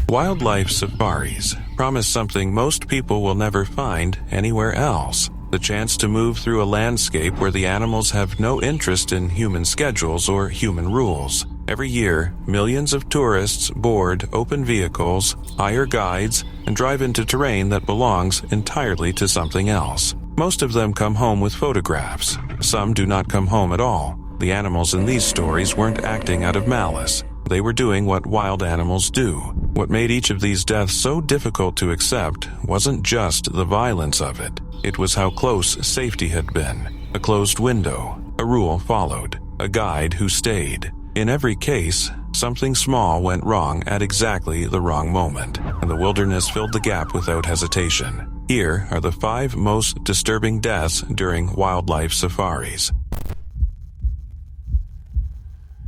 Wildlife safaris promise something most people will never find anywhere else: the chance to move through a landscape where the animals have no interest in human schedules or human rules. Every year, millions of tourists board open vehicles, hire guides, and drive into terrain that belongs entirely to something else. Most of them come home with photographs. Some do not come home at all. The animals in these stories weren't acting out of malice. They were doing what wild animals do. What made each of these deaths so difficult to accept wasn't just the violence of it. It was how close safety had been. A closed window, a rule followed, a guide who stayed. In every case, something small went wrong at exactly the wrong moment, and the wilderness filled the gap without hesitation. Here are the 5 most disturbing deaths during wildlife safaris.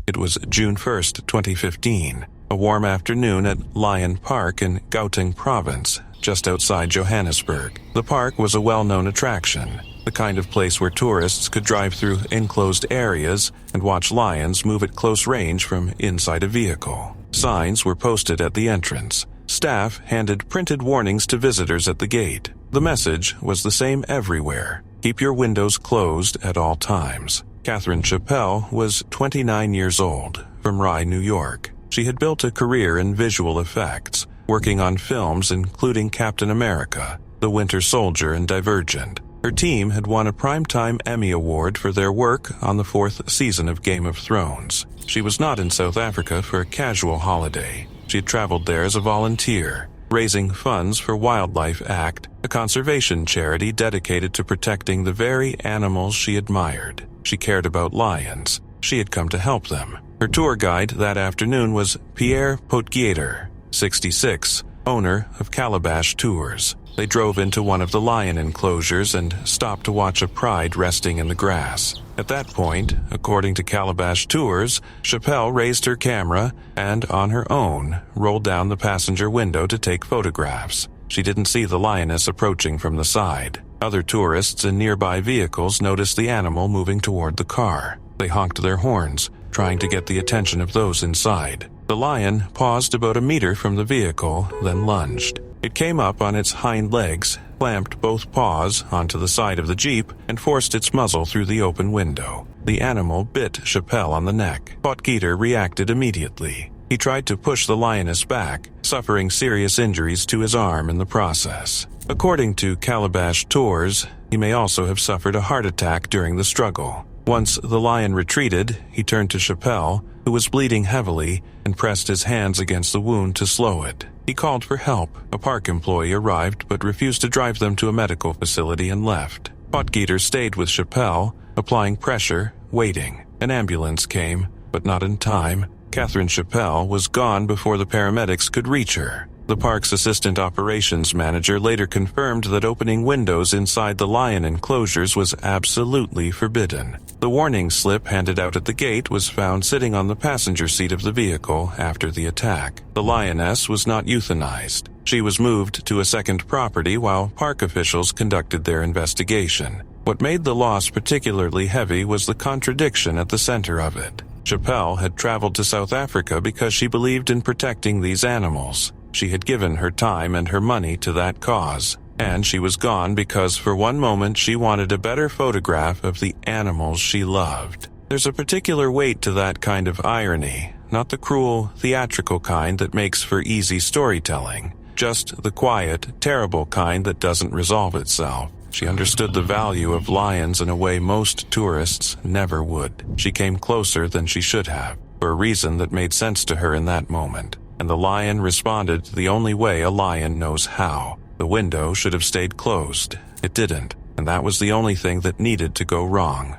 It was June 1st, 2015, a warm afternoon at Lion Park in Gauteng Province, just outside Johannesburg. The park was a well-known attraction, the kind of place where tourists could drive through enclosed areas and watch lions move at close range from inside a vehicle. Signs were posted at the entrance. Staff handed printed warnings to visitors at the gate. The message was the same everywhere: keep your windows closed at all times. Catherine Chappell was 29 years old, from Rye, New York. She had built a career in visual effects, working on films including Captain America, The Winter Soldier, and Divergent. Her team had won a Primetime Emmy Award for their work on the 4th season of Game of Thrones. She was not in South Africa for a casual holiday. She had traveled there as a volunteer, raising funds for Wildlife Act, a conservation charity dedicated to protecting the very animals she admired. She cared about lions. She had come to help them. Her tour guide that afternoon was Pierre Potgieter, 66, owner of Calabash Tours. They drove into one of the lion enclosures and stopped to watch a pride resting in the grass. At that point, according to Calabash Tours, Chappell raised her camera and, on her own, rolled down the passenger window to take photographs. She didn't see the lioness approaching from the side. Other tourists in nearby vehicles noticed the animal moving toward the car. They honked their horns, trying to get the attention of those inside. The lion paused about a meter from the vehicle, then lunged. It came up on its hind legs, clamped both paws onto the side of the Jeep, and forced its muzzle through the open window. The animal bit Chappell on the neck. Potgieter reacted immediately. He tried to push the lioness back, suffering serious injuries to his arm in the process. According to Calabash Tours, he may also have suffered a heart attack during the struggle. Once the lion retreated, he turned to Chappell, who was bleeding heavily, and pressed his hands against the wound to slow it. He called for help. A park employee arrived but refused to drive them to a medical facility and left. Potgieter stayed with Chappell, applying pressure, waiting. An ambulance came, but not in time. Catherine Chappell was gone before the paramedics could reach her. The park's assistant operations manager later confirmed that opening windows inside the lion enclosures was absolutely forbidden. The warning slip handed out at the gate was found sitting on the passenger seat of the vehicle after the attack. The lioness was not euthanized. She was moved to a second property while park officials conducted their investigation. What made the loss particularly heavy was the contradiction at the center of it. Chappell had traveled to South Africa because she believed in protecting these animals. She had given her time and her money to that cause, and she was gone because for one moment she wanted a better photograph of the animals she loved. There's a particular weight to that kind of irony, not the cruel, theatrical kind that makes for easy storytelling, just the quiet, terrible kind that doesn't resolve itself. She understood the value of lions in a way most tourists never would. She came closer than she should have, for a reason that made sense to her in that moment. And the lion responded the only way a lion knows how. The window should have stayed closed. It didn't, and that was the only thing that needed to go wrong.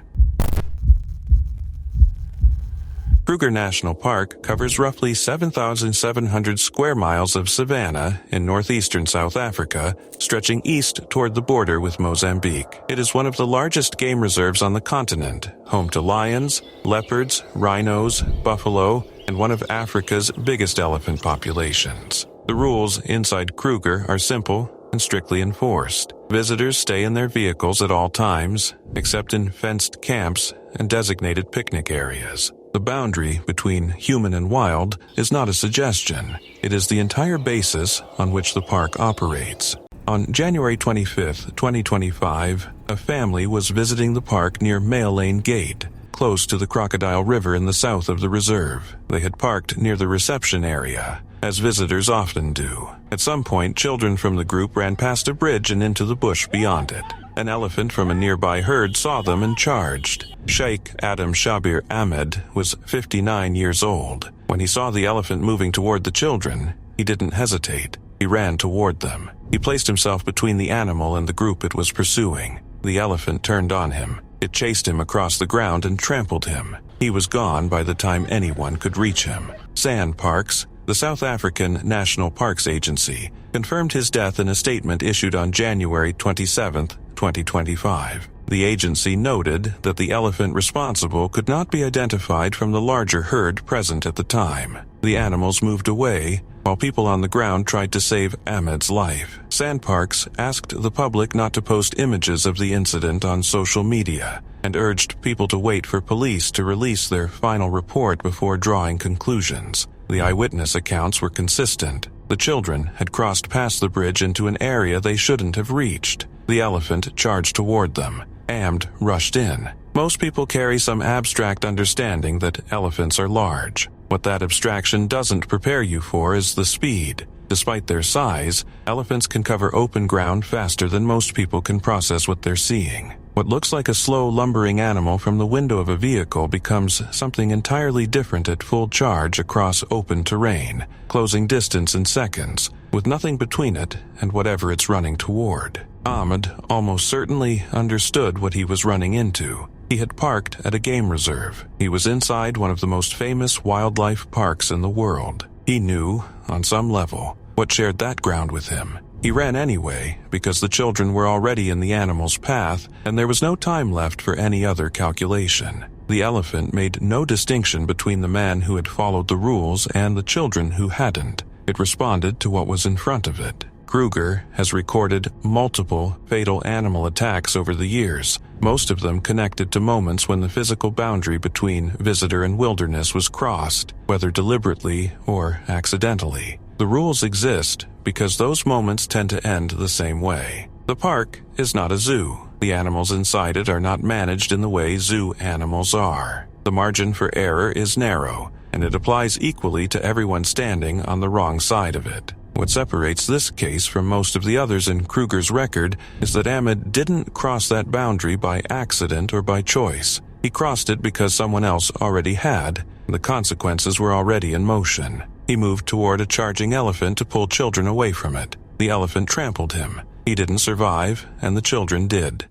Kruger National Park covers roughly 7,700 square miles of savanna in northeastern South Africa, stretching east toward the border with Mozambique. It is one of the largest game reserves on the continent, home to lions, leopards, rhinos, buffalo, and one of Africa's biggest elephant populations. The rules inside Kruger are simple and strictly enforced. Visitors stay in their vehicles at all times, except in fenced camps and designated picnic areas. The boundary between human and wild is not a suggestion. It is the entire basis on which the park operates. On January 25, 2025, a family was visiting the park near Mail Lane Gate, close to the Crocodile River in the south of the reserve. They had parked near the reception area, as visitors often do. At some point, children from the group ran past a bridge and into the bush beyond it. An elephant from a nearby herd saw them and charged. Sheikh Adam Shabir Ahmed was 59 years old. When he saw the elephant moving toward the children, he didn't hesitate. He ran toward them. He placed himself between the animal and the group it was pursuing. The elephant turned on him. It chased him across the ground and trampled him. He was gone by the time anyone could reach him. Sand Parks, the South African National Parks Agency, confirmed his death in a statement issued on January 27, 2025. The agency noted that the elephant responsible could not be identified from the larger herd present at the time. The animals moved away, while people on the ground tried to save Ahmed's life. Sand Parks asked the public not to post images of the incident on social media and urged people to wait for police to release their final report before drawing conclusions. The eyewitness accounts were consistent. The children had crossed past the bridge into an area they shouldn't have reached. The elephant charged toward them. Ahmed rushed in. Most people carry some abstract understanding that elephants are large. What that abstraction doesn't prepare you for is the speed. Despite their size, elephants can cover open ground faster than most people can process what they're seeing. What looks like a slow, lumbering animal from the window of a vehicle becomes something entirely different at full charge across open terrain, closing distance in seconds, with nothing between it and whatever it's running toward. Ahmed almost certainly understood what he was running into. He had parked at a game reserve. He was inside one of the most famous wildlife parks in the world. He knew, on some level, what shared that ground with him. He ran anyway, because the children were already in the animal's path, and there was no time left for any other calculation. The elephant made no distinction between the man who had followed the rules and the children who hadn't. It responded to what was in front of it. Kruger has recorded multiple fatal animal attacks over the years, most of them connected to moments when the physical boundary between visitor and wilderness was crossed, whether deliberately or accidentally. The rules exist because those moments tend to end the same way. The park is not a zoo. The animals inside it are not managed in the way zoo animals are. The margin for error is narrow, and it applies equally to everyone standing on the wrong side of it. What separates this case from most of the others in Kruger's record is that Ahmed didn't cross that boundary by accident or by choice. He crossed it because someone else already had, and the consequences were already in motion. He moved toward a charging elephant to pull children away from it. The elephant trampled him. He didn't survive, and the children did.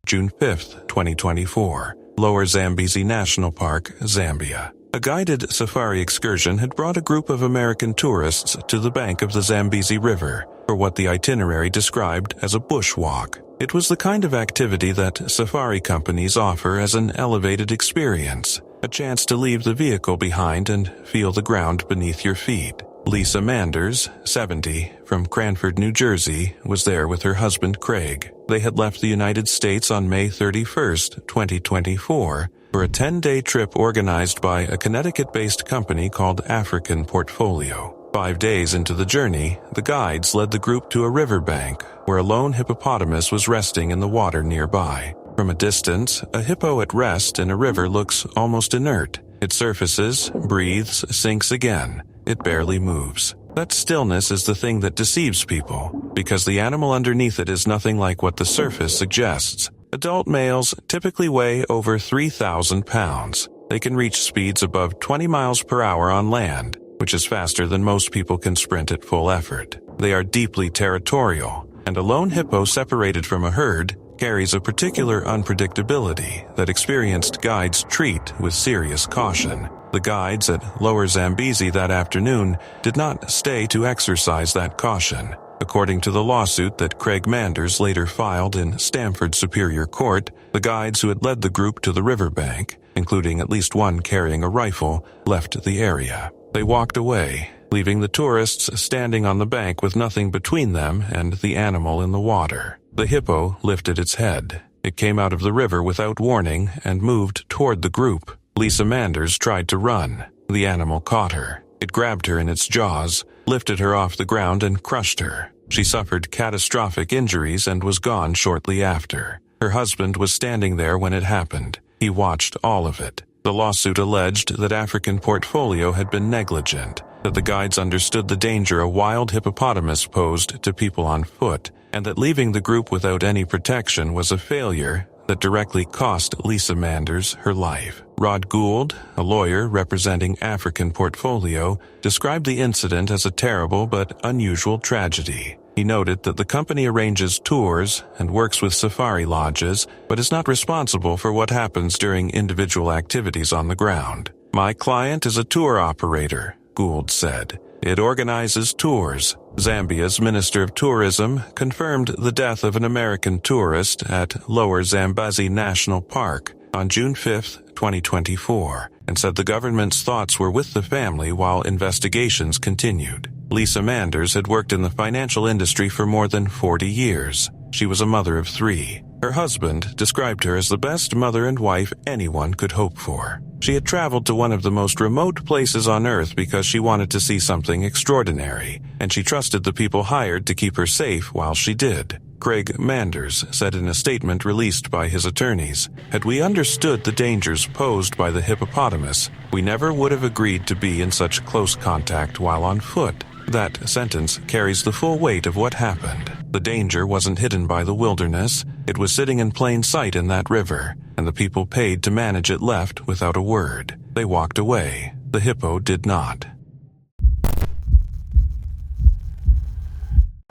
June 5, 2024. Lower Zambezi National Park, Zambia. A guided safari excursion had brought a group of American tourists to the bank of the Zambezi River for what the itinerary described as a bushwalk. It was the kind of activity that safari companies offer as an elevated experience, a chance to leave the vehicle behind and feel the ground beneath your feet. Lisa Manders, 70, from Cranford, New Jersey, was there with her husband Craig. They had left the United States on May 31, 2024, for a 10-day trip organized by a Connecticut-based company called African Portfolio. 5 days into the journey, the guides led the group to a riverbank where a lone hippopotamus was resting in the water nearby. From a distance, a hippo at rest in a river looks almost inert. It surfaces, breathes, sinks again. It barely moves. That stillness is the thing that deceives people, because the animal underneath it is nothing like what the surface suggests. Adult males typically weigh over 3,000 pounds. They can reach speeds above 20 miles per hour on land, which is faster than most people can sprint at full effort. They are deeply territorial, and a lone hippo separated from a herd carries a particular unpredictability that experienced guides treat with serious caution. The guides at Lower Zambezi that afternoon did not stay to exercise that caution. According to the lawsuit that Craig Manders later filed in Stamford Superior Court, the guides who had led the group to the riverbank, including at least one carrying a rifle, left the area. They walked away, leaving the tourists standing on the bank with nothing between them and the animal in the water. The hippo lifted its head. It came out of the river without warning and moved toward the group. Lisa Manders tried to run. The animal caught her. It grabbed her in its jaws, lifted her off the ground, and crushed her. She suffered catastrophic injuries and was gone shortly after. Her husband was standing there when it happened. He watched all of it. The lawsuit alleged that African Portfolio had been negligent, that the guides understood the danger a wild hippopotamus posed to people on foot, and that leaving the group without any protection was a failure that directly cost Lisa Manders her life. Rod Gould, a lawyer representing African Portfolio, described the incident as a terrible but unusual tragedy. He noted that the company arranges tours and works with safari lodges, but is not responsible for what happens during individual activities on the ground. "My client is a tour operator," Gould said. "It organizes tours." Zambia's Minister of Tourism confirmed the death of an American tourist at Lower Zambezi National Park on June 5, 2024, and said the government's thoughts were with the family while investigations continued. Lisa Manders had worked in the financial industry for more than 40 years. She was a mother of 3. Her husband described her as the best mother and wife anyone could hope for. She had traveled to one of the most remote places on Earth because she wanted to see something extraordinary, and she trusted the people hired to keep her safe while she did. Craig Manders said in a statement released by his attorneys, "Had we understood the dangers posed by the hippopotamus, we never would have agreed to be in such close contact while on foot." That sentence carries the full weight of what happened. The danger wasn't hidden by the wilderness. It was sitting in plain sight in that river, and the people paid to manage it left without a word. They walked away. The hippo did not.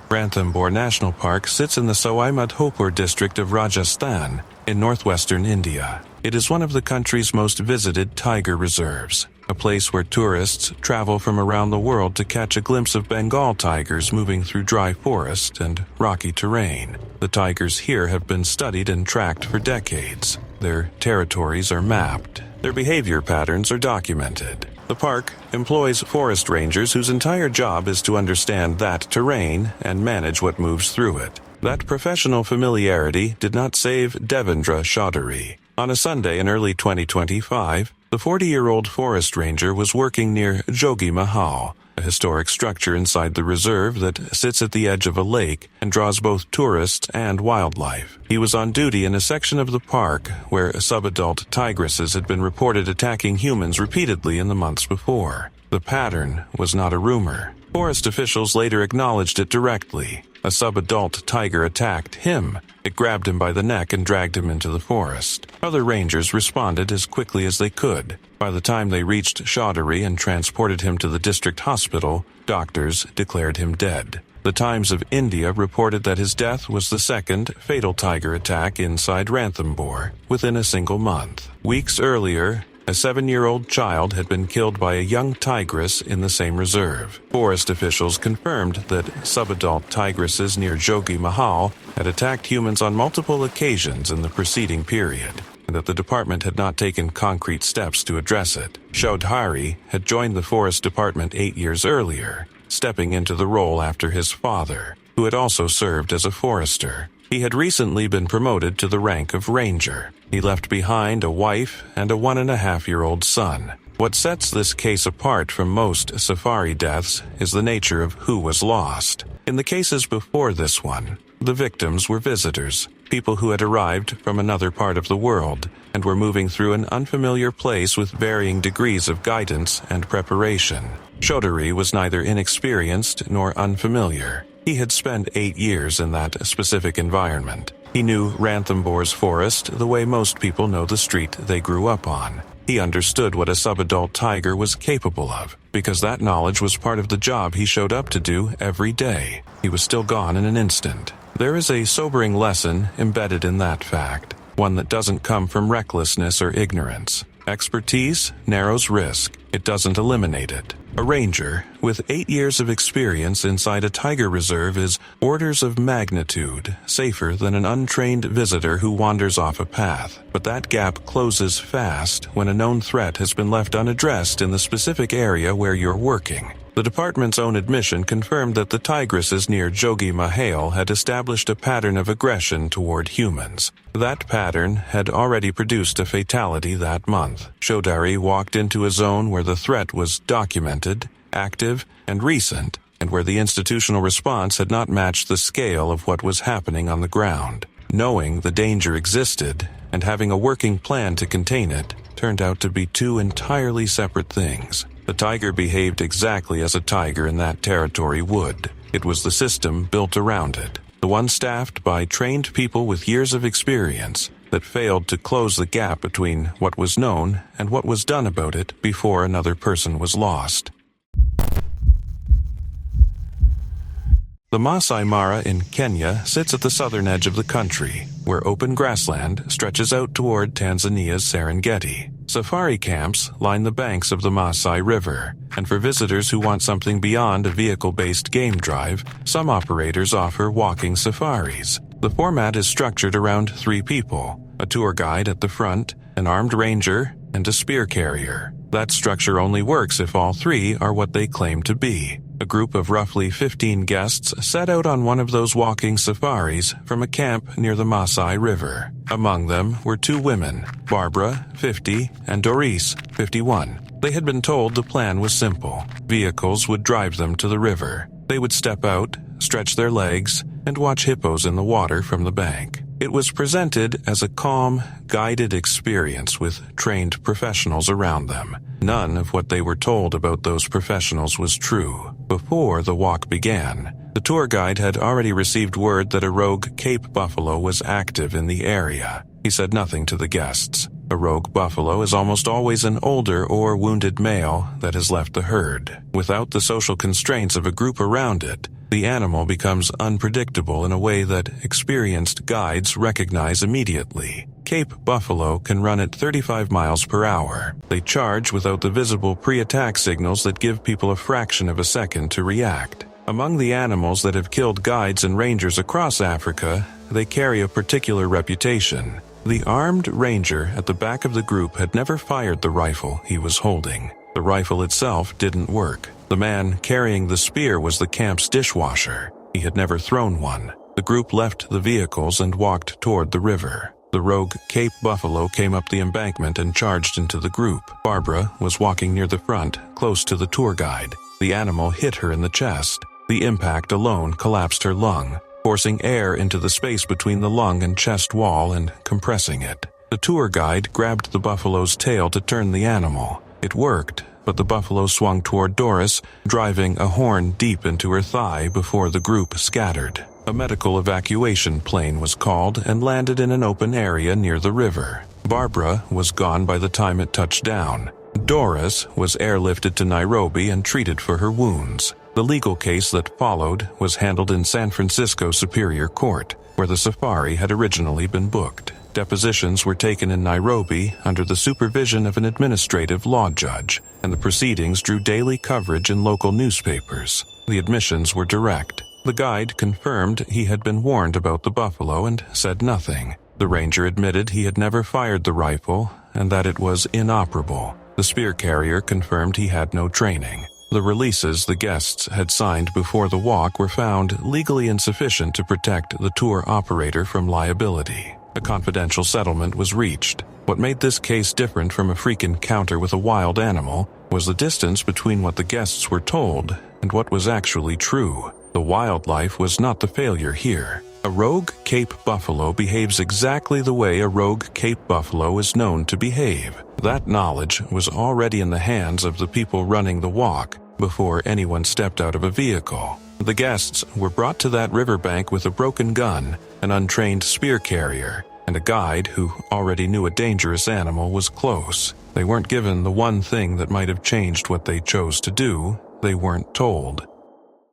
Ranthambore National Park sits in the Sawai Madhopur district of Rajasthan in northwestern India. It is one of the country's most visited tiger reserves, a place where tourists travel from around the world to catch a glimpse of Bengal tigers moving through dry forest and rocky terrain. The tigers here have been studied and tracked for decades. Their territories are mapped. Their behavior patterns are documented. The park employs forest rangers whose entire job is to understand that terrain and manage what moves through it. That professional familiarity did not save Devendra Chaudhary. On a Sunday in early 2025, the 40-year-old forest ranger was working near Jogi Mahal, a historic structure inside the reserve that sits at the edge of a lake and draws both tourists and wildlife. He was on duty in a section of the park where subadult tigresses had been reported attacking humans repeatedly in the months before. The pattern was not a rumor. Forest officials later acknowledged it directly. A subadult tiger attacked him. It grabbed him by the neck and dragged him into the forest. Other rangers responded as quickly as they could. By the time they reached Chaudhary and transported him to the district hospital, doctors declared him dead. The Times of India reported that his death was the second fatal tiger attack inside Ranthambore within a single month. Weeks earlier, a 7-year-old child had been killed by a young tigress in the same reserve. Forest officials confirmed that subadult tigresses near Jogi Mahal had attacked humans on multiple occasions in the preceding period, and that the department had not taken concrete steps to address it. Chaudhary had joined the forest department 8 years earlier, stepping into the role after his father, who had also served as a forester. He had recently been promoted to the rank of ranger. He left behind a wife and a 1.5-year-old son. What sets this case apart from most safari deaths is the nature of who was lost. In the cases before this one, the victims were visitors, people who had arrived from another part of the world and were moving through an unfamiliar place with varying degrees of guidance and preparation. Chaudhary was neither inexperienced nor unfamiliar. He had spent 8 years in that specific environment. He knew Ranthambore's forest the way most people know the street they grew up on. He understood what a subadult tiger was capable of, because that knowledge was part of the job he showed up to do every day. He was still gone in an instant. There is a sobering lesson embedded in that fact, one that doesn't come from recklessness or ignorance. Expertise narrows risk. It doesn't eliminate it. A ranger with 8 years of experience inside a tiger reserve is orders of magnitude safer than an untrained visitor who wanders off a path. But that gap closes fast when a known threat has been left unaddressed in the specific area where you're working. The department's own admission confirmed that the tigresses near Jogi Mahale had established a pattern of aggression toward humans. That pattern had already produced a fatality that month. Shodari walked into a zone where the threat was documented, active, and recent, and where the institutional response had not matched the scale of what was happening on the ground. Knowing the danger existed, and having a working plan to contain it, turned out to be two entirely separate things. The tiger behaved exactly as a tiger in that territory would. It was the system built around it, the one staffed by trained people with years of experience, that failed to close the gap between what was known and what was done about it before another person was lost. The Masai Mara in Kenya sits at the southern edge of the country, where open grassland stretches out toward Tanzania's Serengeti. Safari camps line the banks of the Masai River, and for visitors who want something beyond a vehicle-based game drive, some operators offer walking safaris. The format is structured around 3 people: a tour guide at the front, an armed ranger, and a spear carrier. That structure only works if all 3 are what they claim to be. A group of roughly 15 guests set out on one of those walking safaris from a camp near the Masai River. Among them were 2 women, Barbara, 50, and Doris, 51. They had been told the plan was simple. Vehicles would drive them to the river. They would step out, stretch their legs, and watch hippos in the water from the bank. It was presented as a calm, guided experience with trained professionals around them. None of what they were told about those professionals was true. Before the walk began, the tour guide had already received word that a rogue Cape buffalo was active in the area. He said nothing to the guests. A rogue buffalo is almost always an older or wounded male that has left the herd. Without the social constraints of a group around it, the animal becomes unpredictable in a way that experienced guides recognize immediately. Cape buffalo can run at 35 miles per hour. They charge without the visible pre-attack signals that give people a fraction of a second to react. Among the animals that have killed guides and rangers across Africa, they carry a particular reputation. The armed ranger at the back of the group had never fired the rifle he was holding. The rifle itself didn't work. The man carrying the spear was the camp's dishwasher. He had never thrown one. The group left the vehicles and walked toward the river. The rogue Cape buffalo came up the embankment and charged into the group. Barbara was walking near the front, close to the tour guide. The animal hit her in the chest. The impact alone collapsed her lung, forcing air into the space between the lung and chest wall and compressing it. The tour guide grabbed the buffalo's tail to turn the animal. It worked, but the buffalo swung toward Doris, driving a horn deep into her thigh before the group scattered. A medical evacuation plane was called and landed in an open area near the river. Barbara was gone by the time it touched down. Doris was airlifted to Nairobi and treated for her wounds. The legal case that followed was handled in San Francisco Superior Court, where the safari had originally been booked. Depositions were taken in Nairobi under the supervision of an administrative law judge, and the proceedings drew daily coverage in local newspapers. The admissions were direct. The guide confirmed he had been warned about the buffalo and said nothing. The ranger admitted he had never fired the rifle and that it was inoperable. The spear carrier confirmed he had no training. The releases the guests had signed before the walk were found legally insufficient to protect the tour operator from liability. A confidential settlement was reached. What made this case different from a freak encounter with a wild animal was the distance between what the guests were told and what was actually true. The wildlife was not the failure here. A rogue Cape buffalo behaves exactly the way a rogue Cape buffalo is known to behave. That knowledge was already in the hands of the people running the walk before anyone stepped out of a vehicle. The guests were brought to that riverbank with a broken gun, an untrained spear carrier, and a guide who already knew a dangerous animal was close. They weren't given the one thing that might have changed what they chose to do. They weren't told.